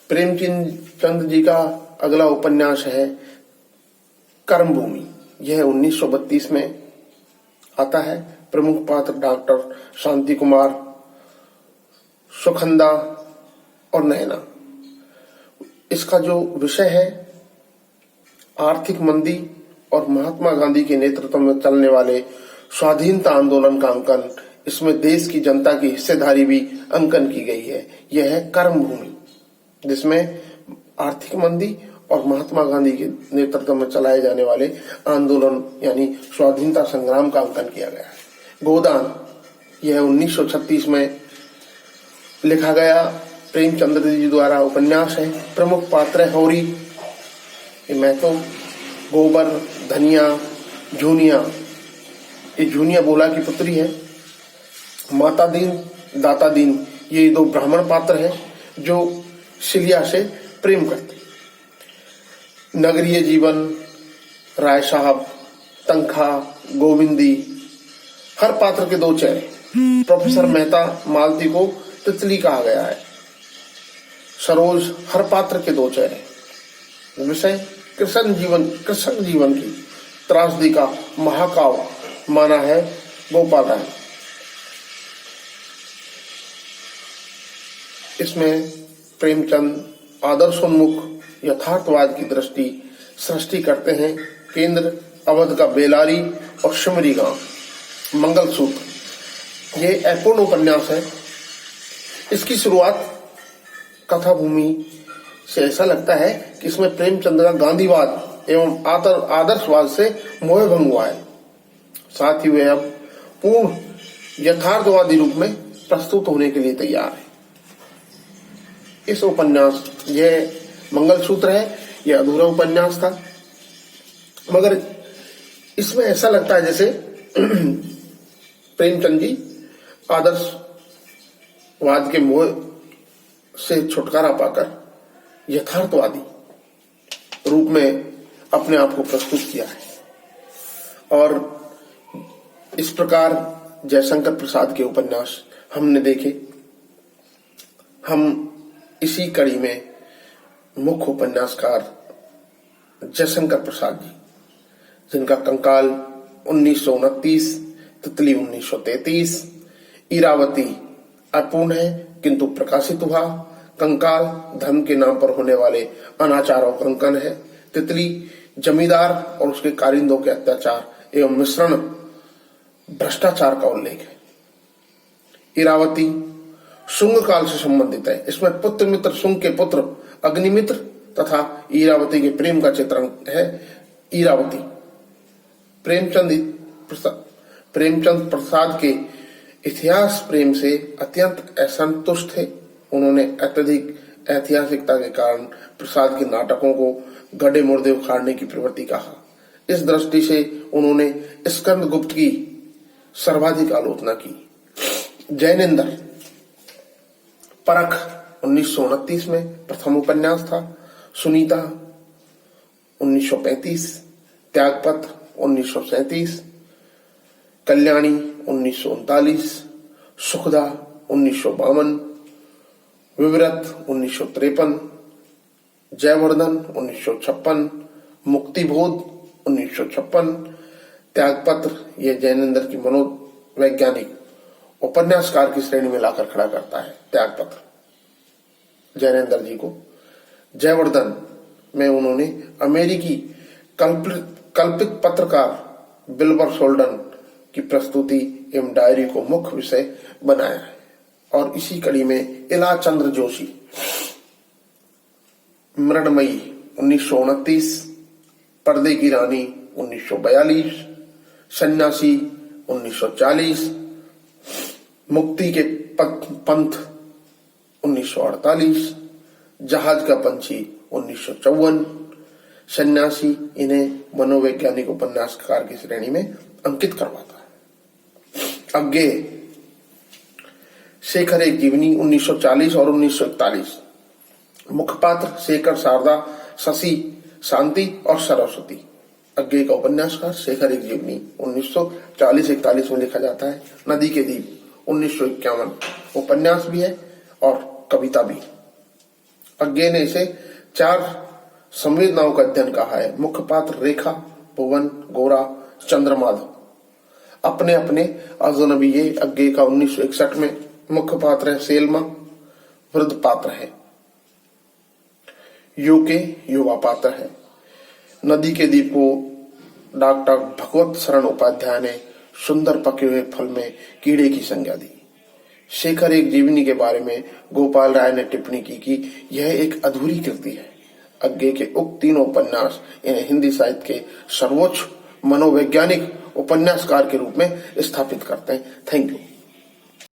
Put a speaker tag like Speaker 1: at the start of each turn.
Speaker 1: प्रेमचंद जी का अगला उपन्यास है कर्मभूमि। यह 1932 में आता है। प्रमुख पात्र डॉक्टर शांति कुमार, सुखंदा और नैना। इसका जो विषय है आर्थिक मंदी और महात्मा गांधी के नेतृत्व में चलने वाले स्वाधीनता आंदोलन का अंकन, इसमें देश की जनता की हिस्सेदारी भी अंकन की गई है। यह है कर्मभूमि, जिसमें आर्थिक मंदी और महात्मा गांधी के नेतृत्व में चलाए जाने वाले आंदोलन यानी स्वाधीनता संग्राम का अंकन किया गया है। गोदान, यह 1936 में लिखा गया प्रेमचंद्र जी द्वारा उपन्यास है। प्रमुख पात्र है हौरी, मैं तो गोबर, धनिया, झूनिया, ये झूनिया बोला की पुत्री है। माता दीन, दाता दीन, ये दो ब्राह्मण पात्र हैं जो शिलिया से प्रेम करते। नगरीय जीवन, राय साहब, तंखा, गोविंदी, हर पात्र के दो चेहरे। प्रोफेसर मेहता मालती को तितली कहा गया है। सरोज, हर पात्र के दो चेहरे। विषय कृष्ण जीवन की त्रासदी का महाकाव्य माना है गोपाल राय। इसमें प्रेमचंद आदर्शोन्मुख यथार्थवाद की दृष्टि सृष्टि करते हैं। केंद्र अवध का बेलारी और शिमरी गांव। मंगलसूत्र, ये अपूर्ण उपन्यास है। इसकी शुरुआत कथा भूमि से ऐसा लगता है कि इसमें प्रेमचंद का गांधीवाद एवं आदर्शवाद से मोह भंग हुआ है। साथ ही वे अब पूर्ण यथार्थवादी रूप में प्रस्तुत होने के लिए तैयार है। इस उपन्यास, यह मंगलसूत्र है, यह अधूरा उपन्यास था, मगर इसमें ऐसा लगता है जैसे प्रेमचंद जी आदर्शवाद के मोह से छुटकारा पाकर यथार्थवादी रूप में अपने आप को प्रस्तुत किया है। और इस प्रकार जयशंकर प्रसाद के उपन्यास हमने देखे। हम इसी कड़ी में मुख्य उपन्यासकार जयशंकर प्रसाद जी, जिनका कंकाल 1929, तितली 1933, इरावती अपूर्ण है किंतु प्रकाशित हुआ, कंकाल धर्म के नाम पर होने वाले अनाचारों का अंकन है, तितली जमींदार और उसके कारिंदों के अत्याचार एवं मिश्रण भ्रष्टाचार का उल्लेख है। इरावती शुंग काल से संबंधित है। इसमें पुत्र मित्र शुंग के पुत्र अग्निमित्र तथा इरावती के प्रेम का चित्रण है। इरावती प्रेमचंद प्रसाद के इतिहास प्रेम से अत्यंत असंतुष्ट थे। उन्होंने अत्यधिक ऐतिहासिकता के कारण प्रसाद के नाटकों को गड्ढे मुर्दे उखाड़ने की प्रवृत्ति कहा। इस दृष्टि से उन्होंने स्कंद गुप्त की सर्वाधिक आलोचना की। जैनेन्द्र परख 1929 में प्रथम उपन्यास था। सुनीता 1935, त्यागपत्र 1937, कल्याणी 1939, सुखदा 1952, विवृत 1953, जयवर्धन 1956, मुक्तिबोध 1956, त्यागपत्र ये जैनेन्द्र की मनोवैज्ञानिक उपन्यासकार की श्रेणी में लाकर खड़ा करता है। त्यागपत्र जैनेन्द्र जी को। जयवर्धन में उन्होंने अमेरिकी कल्पित पत्रकार बिल्बर सोल्डन की प्रस्तुति एवं डायरी को मुख्य विषय बनाया है। और इसी कड़ी में इला चंद्र जोशी, मृणमयी 1929, पर्दे की रानी 1942, सन्यासी 1940, मुक्ति के पंथ 1948, जहाज का पंछी 1954, सन्यासी इन्हें मनोवैज्ञानिक उपन्यासकार की श्रेणी में अंकित करवाता है। अज्ञेय शेखर एक जीवनी 1940 और 1941, मुख्य पात्र शेखर, शारदा, शशि, शांति और सरस्वती। अज्ञेय का उपन्यासकार शेखर एक जीवनी 1940-41 में लिखा जाता है। नदी के द्वीप 1951 उपन्यास भी है और कविता भी। अज्ञे ने इसे 4 संवेदनाओं का अध्ययन कहा है। मुख्य पात्र रेखा, भुवन, गोरा, चंद्रमाधव अपने अपने अजनबी। ये अज्ञे का 1961 में मुख्य पात्र है। सेल्मा वृद्ध पात्र है। यूके युवा पात्र है। नदी के दीप को डॉक्टर भगवत शरण उपाध्याय ने सुंदर पके हुए फल में कीड़े की संज्ञा दी। शेखर एक जीवनी के बारे में गोपाल राय ने टिप्पणी की कि यह एक अधूरी कृति है। अज्ञे के उक्त तीनों उपन्यास इन्हें हिंदी साहित्य के सर्वोच्च मनोवैज्ञानिक उपन्यासकार के रूप में स्थापित करते हैं। Thank you.